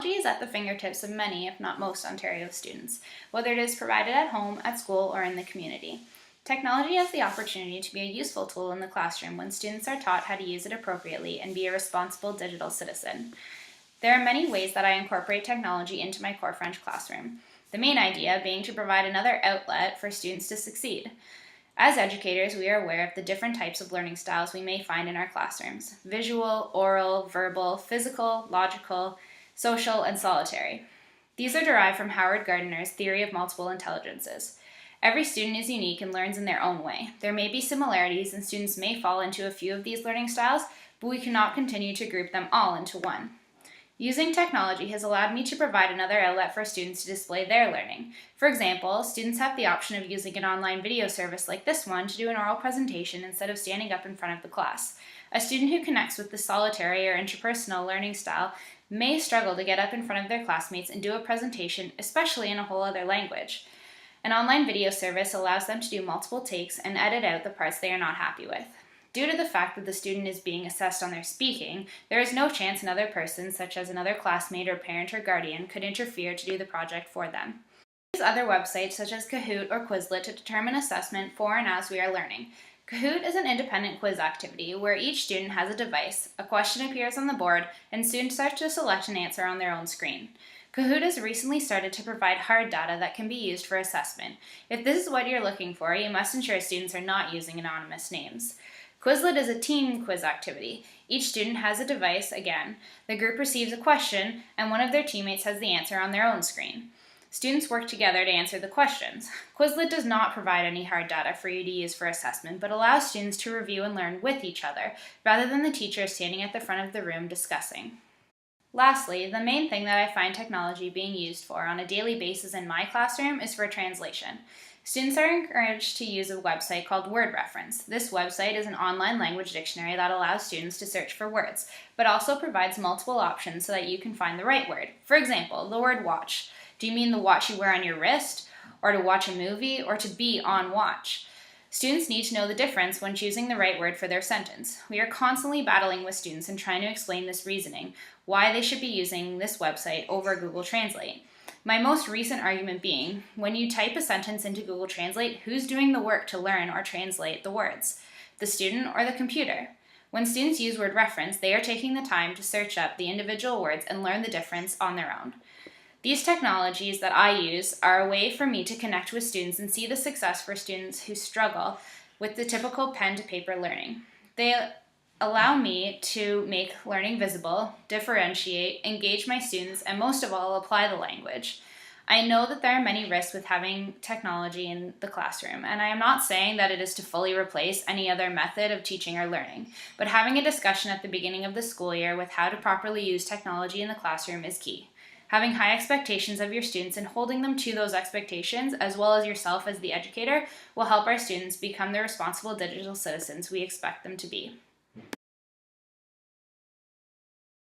Technology is at the fingertips of many, if not most, Ontario students, whether it is provided at home, at school, or in the community. Technology has the opportunity to be a useful tool in the classroom when students are taught how to use it appropriately and be a responsible digital citizen. There are many ways that I incorporate technology into my core French classroom, the main idea being to provide another outlet for students to succeed. As educators, we are aware of the different types of learning styles we may find in our classrooms: visual, oral, verbal, physical, logical, social, and solitary. These are derived from Gardner's theory of multiple intelligences. Every student is unique and learns in their own way. There may be similarities and students may fall into a few of these learning styles, but we cannot continue to group them all into one. Using technology has allowed me to provide another outlet for students to display their learning. For example, students have the option of using an online video service like this one to do an oral presentation instead of standing up in front of the class. A student who connects with the solitary or interpersonal learning style may struggle to get up in front of their classmates and do a presentation, especially in a whole other language. An online video service allows them to do multiple takes and edit out the parts they are not happy with. Due to the fact that the student is being assessed on their speaking, there is no chance another person, such as another classmate or parent or guardian, could interfere to do the project for them. We use other websites such as Kahoot or Quizlet to determine assessment for and as we are learning. Kahoot is an independent quiz activity where each student has a device, a question appears on the board, and students start to select an answer on their own screen. Kahoot has recently started to provide hard data that can be used for assessment. If this is what you're looking for, you must ensure students are not using anonymous names. Quizlet is a team quiz activity. Each student has a device again. The group receives a question, and one of their teammates has the answer on their own screen. Students work together to answer the questions. Quizlet does not provide any hard data for you to use for assessment, but allows students to review and learn with each other, rather than the teacher standing at the front of the room discussing. Lastly, the main thing that I find technology being used for on a daily basis in my classroom is for translation. Students are encouraged to use a website called Word Reference. This website is an online language dictionary that allows students to search for words, but also provides multiple options so that you can find the right word. For example, the word watch. Do you mean the watch you wear on your wrist, or to watch a movie, or to be on watch? Students need to know the difference when choosing the right word for their sentence. We are constantly battling with students and trying to explain this reasoning, why they should be using this website over Google Translate. My most recent argument being, when you type a sentence into Google Translate, who's doing the work to learn or translate the words? The student or the computer? When students use Word Reference, they are taking the time to search up the individual words and learn the difference on their own. These technologies that I use are a way for me to connect with students and see the success for students who struggle with the typical pen-to-paper learning. They allow me to make learning visible, differentiate, engage my students, and most of all, apply the language. I know that there are many risks with having technology in the classroom, and I am not saying that it is to fully replace any other method of teaching or learning, but having a discussion at the beginning of the school year with how to properly use technology in the classroom is key. Having high expectations of your students and holding them to those expectations, as well as yourself as the educator, will help our students become the responsible digital citizens we expect them to be.